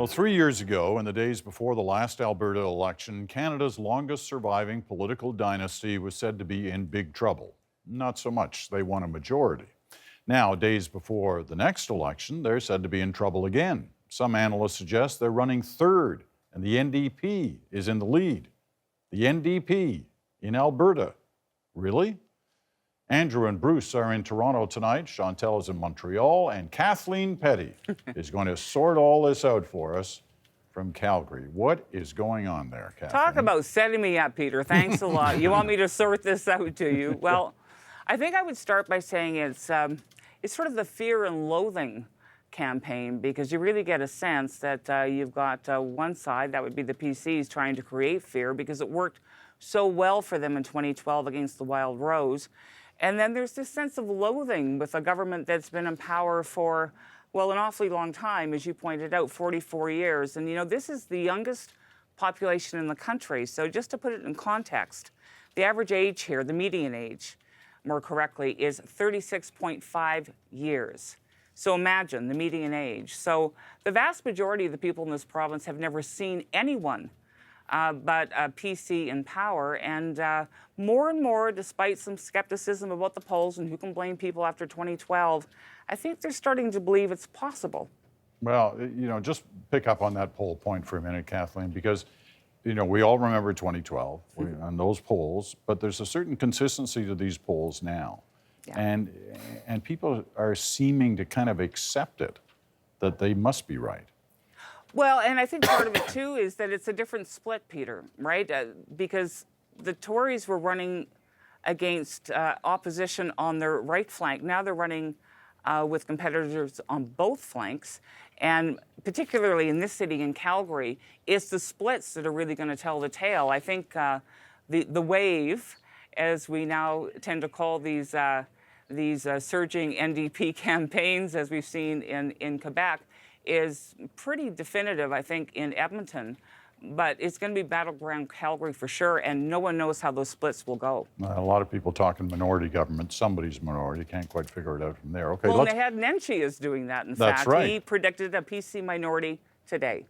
Well, 3 years ago, in the days before the last Alberta election, Canada's longest surviving political dynasty was said to be in big trouble. Not so much. They won a majority. Now, days before the next election, they're said to be in trouble again. Some analysts suggest they're running third, and the NDP is in the lead. The NDP in Alberta. Really? Andrew and Bruce are in Toronto tonight. Chantal is in Montreal. And Kathleen Petty is going to sort all this out for us from Calgary. What is going on there, Kathleen? Talk about setting me up, Peter. Thanks a lot. You want me to sort this out, do you? Well, I think I would start by saying it's sort of the fear and loathing campaign, because you really get a sense that you've got one side, that would be the PCs, trying to create fear because it worked so well for them in 2012 against the Wild Rose. And then there's this sense of loathing with a government that's been in power for, well, an awfully long time, as you pointed out, 44 years. And, you know, this is the youngest population in the country. So just to put it in context, the average age here, the median age, more correctly, is 36.5 years. So imagine the median age. So the vast majority of the people in this province have never seen anyone but PC in power. And more and more, despite some skepticism about the polls and who can blame people after 2012, I think they're starting to believe it's possible. Well, you know, just pick up on that poll point for a minute, Kathleen, because, you know, we all remember 2012 on those polls, but there's a certain consistency to these polls now. Yeah. And people are seeming to kind of accept it, that they must be right. Well, and I think part of it, too, is that it's a different split, Peter, right? Because the Tories were running against opposition on their right flank. Now they're running with competitors on both flanks. And particularly in this city, in Calgary, it's the splits that are really going to tell the tale. I think the wave, as we now tend to call these surging NDP campaigns, as we've seen in Quebec, is pretty definitive, I think, in Edmonton. But it's going to be battleground Calgary for sure, and no one knows how those splits will go. A lot of people talking minority government. Somebody's minority. Can't quite figure it out from there. Okay, well, they had Nenshi is doing that, in fact. That's right. He predicted a PC minority today.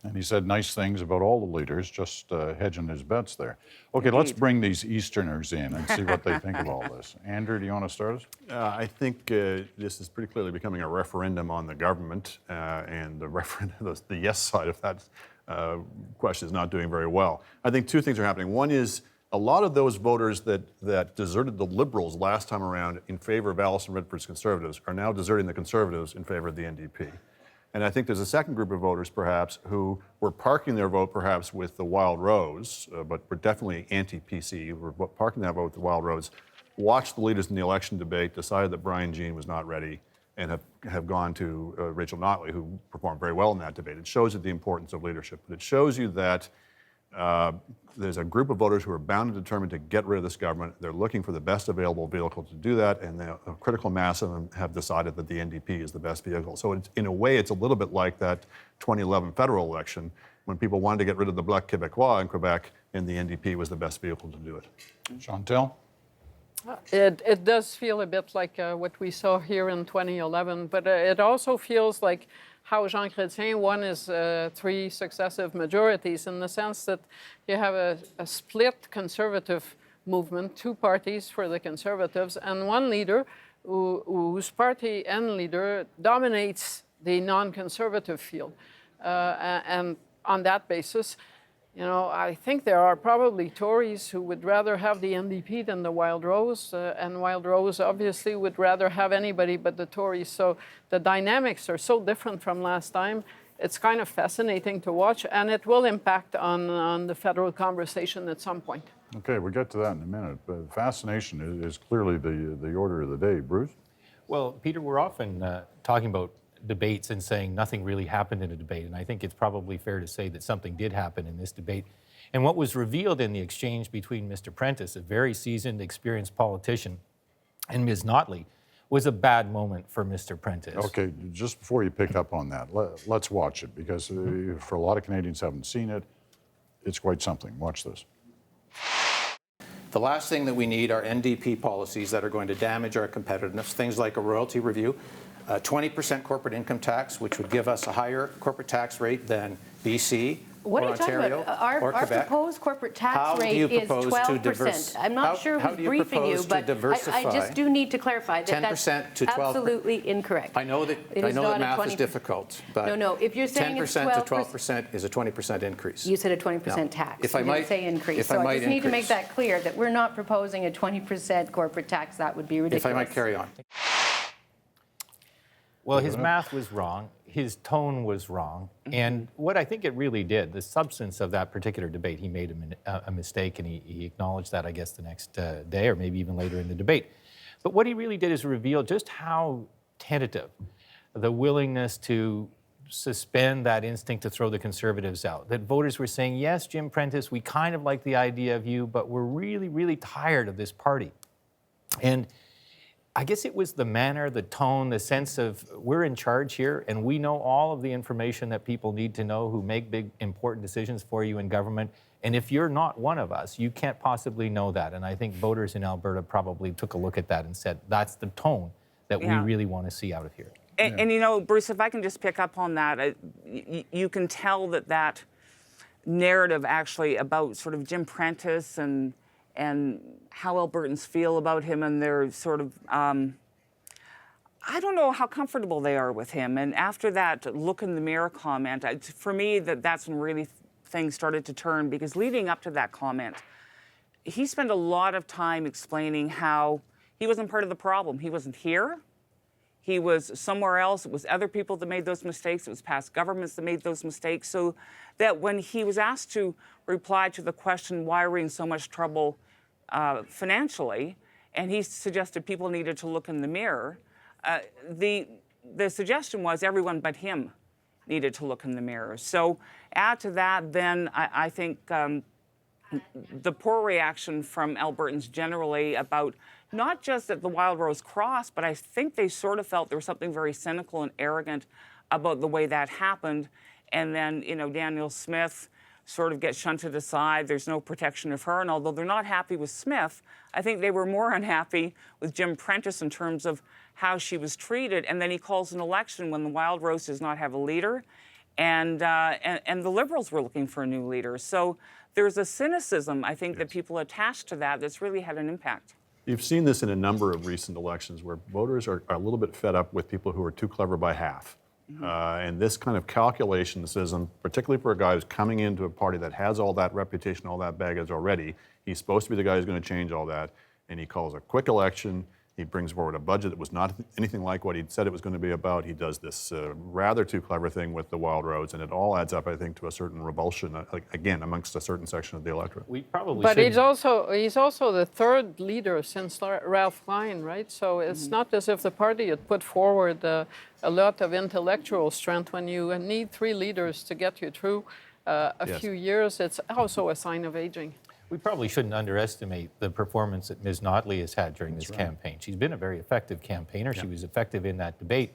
And he said nice things about all the leaders, just hedging his bets there. Okay, Indeed. Let's bring these Easterners in and see what they think of all this. Andrew, do you want to start us? I think this is pretty clearly becoming a referendum on the government, and the yes side of that question is not doing very well. I think two things are happening. One is a lot of those voters that deserted the Liberals last time around in favor of Alison Redford's Conservatives are now deserting the Conservatives in favor of the NDP. And I think there's a second group of voters, perhaps, who were parking their vote, perhaps, with the Wild Rose, but were definitely anti-PC, were parking that vote with the Wild Rose, watched the leaders in the election debate, decided that Brian Jean was not ready, and have gone to Rachel Notley, who performed very well in that debate. It shows you the importance of leadership, but it shows you that there's a group of voters who are bound and determined to get rid of this government. They're looking for the best available vehicle to do that, and a critical mass of them have decided that the NDP is the best vehicle. So in a way, it's a little bit like that 2011 federal election when people wanted to get rid of the Bloc Québécois in Quebec, and the NDP was the best vehicle to do it. Chantal? It does feel a bit like what we saw here in 2011, but it also feels like how Jean Chrétien won his 3 successive majorities, in the sense that you have a split Conservative movement, 2 parties for the Conservatives, and one leader whose party and leader dominates the non-Conservative field. And on that basis, you know, I think there are probably Tories who would rather have the NDP than the Wild Rose, and Wild Rose obviously would rather have anybody but the Tories. So the dynamics are so different from last time. It's kind of fascinating to watch, and it will impact on the federal conversation at some point. Okay, we'll get to that in a minute. But fascination is clearly the order of the day. Bruce? Well, Peter, we're often talking about debates and saying nothing really happened in a debate. And I think it's probably fair to say that something did happen in this debate. And what was revealed in the exchange between Mr. Prentice, a very seasoned, experienced politician, and Ms. Notley, was a bad moment for Mr. Prentice. Okay, just before you pick up on that, let's watch it, because for a lot of Canadians who haven't seen it, it's quite something. Watch this. The last thing that we need are NDP policies that are going to damage our competitiveness, things like a royalty review. 20% corporate income tax, which would give us a higher corporate tax rate than BC What or are you talking Ontario about? or Our Quebec. proposed corporate tax How do rate you is propose to 12%. I'm not sure how who's do you briefing you, propose to but I diversify just do need to clarify that 10% to that's 12%? absolutely incorrect. I know that It is not a math 20 is difficult, but No, if you're saying it's 10% to 12%, 12% is a 20% increase. you said a 20% Now, tax. if I You didn't might- say increase. if I So I might just need to make increase. that clear, that we're not proposing a 20% corporate tax. That would be ridiculous. If I might carry on. Well, his math was wrong, his tone was wrong, and what I think it really did, the substance of that particular debate, he made a mistake, and he acknowledged that, I guess, the next day, or maybe even later in the debate. But what he really did is reveal just how tentative the willingness to suspend that instinct to throw the Conservatives out. That voters were saying, yes, Jim Prentice, we kind of like the idea of you, but we're really, really tired of this party. And I guess it was the manner, the tone, the sense of we're in charge here and we know all of the information that people need to know who make big, important decisions for you in government. And if you're not one of us, you can't possibly know that. And I think voters in Alberta probably took a look at that and said, that's the tone that we really want to see out of here. And you know, Bruce, if I can just pick up on that, you can tell that that narrative actually about sort of Jim Prentice and how Albertans feel about him and their sort of, I don't know how comfortable they are with him. And after that look in the mirror comment, for me, that's when really things started to turn, because leading up to that comment, he spent a lot of time explaining how he wasn't part of the problem. He wasn't here. He was somewhere else. It was other people that made those mistakes. It was past governments that made those mistakes. So that when he was asked to reply to the question, why are we in so much trouble financially, and he suggested people needed to look in the mirror, the suggestion was everyone but him needed to look in the mirror. So add to that, then I think the poor reaction from Albertans generally about not just at the Wild Rose Cross, but I think they sort of felt there was something very cynical and arrogant about the way that happened. And then, you know, Danielle Smith sort of gets shunted aside. There's no protection of her. And although they're not happy with Smith, I think they were more unhappy with Jim Prentice in terms of how she was treated. And then he calls an election when the Wild Rose does not have a leader. And the Liberals were looking for a new leader. So there's a cynicism, I think, that people attach to that that's really had an impact. You've seen this in a number of recent elections where voters are a little bit fed up with people who are too clever by half. And this kind of calculationism, particularly for a guy who's coming into a party that has all that reputation, all that baggage already, he's supposed to be the guy who's going to change all that, and he calls a quick election. He brings forward a budget that was not anything like what he'd said it was going to be about. He does this rather too clever thing with the Wild Rose, and it all adds up, I think, to a certain revulsion, again, amongst a certain section of the electorate. We probably But should. he's also the third leader since Ralph Klein, right? So it's not as if the party had put forward a lot of intellectual strength. When you need three leaders to get you through a few years, it's also a sign of aging. We probably shouldn't underestimate the performance that Ms. Notley has had during this campaign. She's been a very effective campaigner. She was effective in that debate.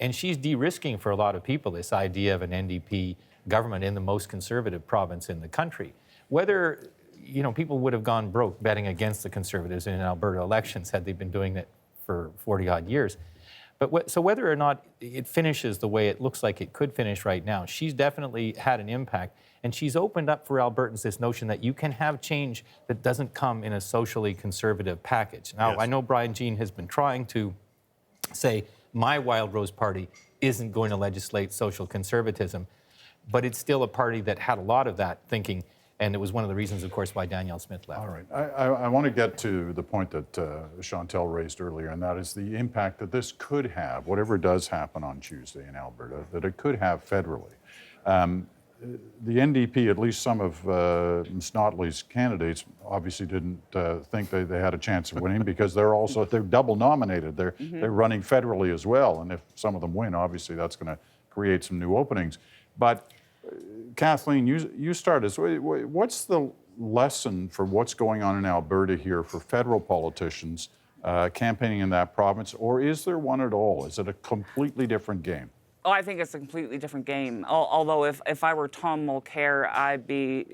And she's de-risking for a lot of people this idea of an NDP government in the most conservative province in the country. Whether, you know, people would have gone broke betting against the Conservatives in Alberta elections had they been doing it for 40-odd years. But so whether or not it finishes the way it looks like it could finish right now, she's definitely had an impact. And she's opened up for Albertans this notion that you can have change that doesn't come in a socially conservative package. Now, I know Brian Jean has been trying to say, my Wild Rose Party isn't going to legislate social conservatism, but it's still a party that had a lot of that thinking. And it was one of the reasons, of course, why Danielle Smith left. All right. I want to get to the point that Chantal raised earlier, and that is the impact that this could have, whatever does happen on Tuesday in Alberta, that it could have federally. The NDP, at least some of Ms. Notley's candidates, obviously didn't think they had a chance of winning because they're double nominated. They're running federally as well, and if some of them win, obviously that's going to create some new openings. But Kathleen, you started. So what's the lesson for what's going on in Alberta here for federal politicians campaigning in that province, or is there one at all? Is it a completely different game? Oh, I think it's a completely different game. Although if I were Tom Mulcair, I'd be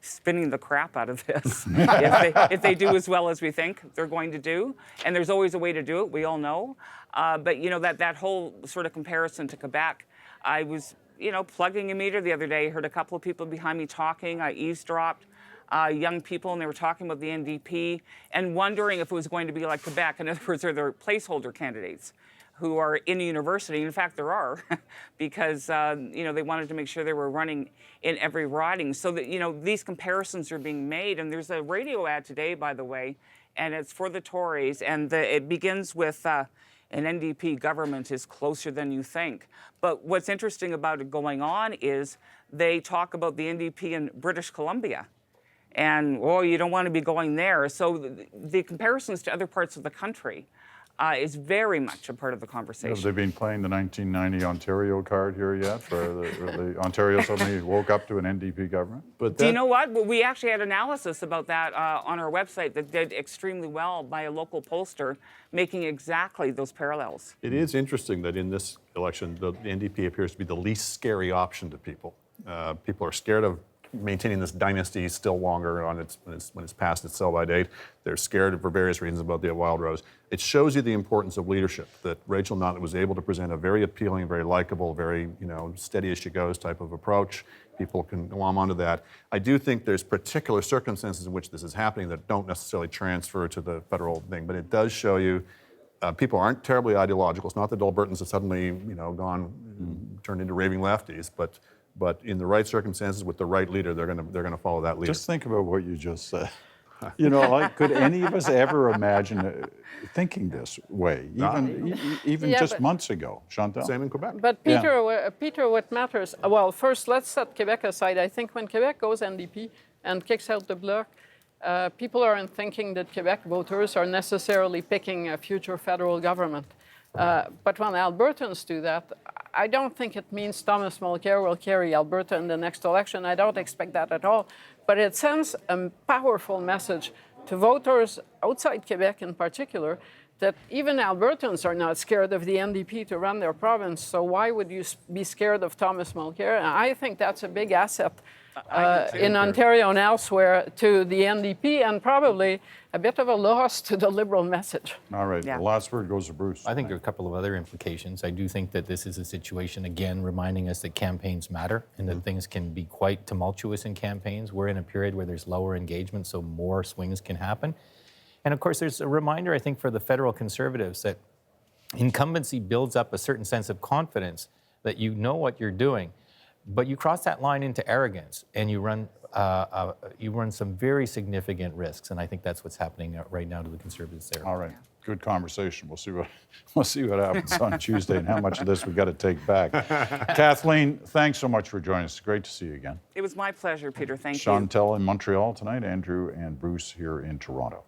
spinning the crap out of this if they do as well as we think they're going to do. And there's always a way to do it. We all know. But you know that whole sort of comparison to Quebec, I was plugging a meter the other day. Heard a couple of people behind me talking. I eavesdropped. Young people, and they were talking about the NDP and wondering if it was going to be like Quebec. In other words, are there placeholder candidates who are in a university? In fact, there are, because they wanted to make sure they were running in every riding. So that these comparisons are being made. And there's a radio ad today, by the way, and it's for the Tories, and it begins with an NDP government is closer than you think. But what's interesting about it going on is they talk about the NDP in British Columbia. And, you don't want to be going there. So the comparisons to other parts of the country is very much a part of the conversation. Have they been playing the 1990 Ontario card here yet? For the Ontario suddenly woke up to an NDP government? But Do you know what? We actually had analysis about that on our website that did extremely well by a local pollster, making exactly those parallels. It is interesting that in this election, the NDP appears to be the least scary option to people. People are scared of maintaining this dynasty still longer when it's past its sell-by date. They're scared for various reasons about the Wild Rose. It shows you the importance of leadership, that Rachel Notley was able to present a very appealing, very likable, very steady as she goes type of approach. People can glom onto that. I do think there's particular circumstances in which this is happening that don't necessarily transfer to the federal thing, but it does show you people aren't terribly ideological. It's not that Albertans have suddenly turned into raving lefties, but in the right circumstances with the right leader, they're going to follow that leader. Just think about what you just said. Could any of us ever imagine thinking this way, even Yeah, just but- months ago, Chantal? Same in Quebec. But Peter, what matters? Well, first let's set Quebec aside. I think when Quebec goes NDP and kicks out the Bloc, people aren't thinking that Quebec voters are necessarily picking a future federal government. But when Albertans do that, I don't think it means Thomas Mulcair will carry Alberta in the next election. I don't expect that at all. But it sends a powerful message to voters outside Quebec in particular that even Albertans are not scared of the NDP to run their province. So why would you be scared of Thomas Mulcair? And I think that's a big asset in Ontario and elsewhere to the NDP, and probably a bit of a loss to the Liberal message. All right, Yeah. the last word goes to Bruce. I think there are a couple of other implications. I do think that this is a situation, again, reminding us that campaigns matter and that things can be quite tumultuous in campaigns. We're in a period where there's lower engagement, so more swings can happen. And of course, there's a reminder, I think, for the federal Conservatives that incumbency builds up a certain sense of confidence that you know what you're doing, but you cross that line into arrogance and you run some very significant risks. And I think that's what's happening right now to the Conservatives there. All right, good conversation. We'll see what happens on Tuesday and how much of this we got to take back. Kathleen, thanks so much for joining us. Great to see you again. It was my pleasure, Peter. Thank you. Chantal in Montreal tonight, Andrew and Bruce here in Toronto.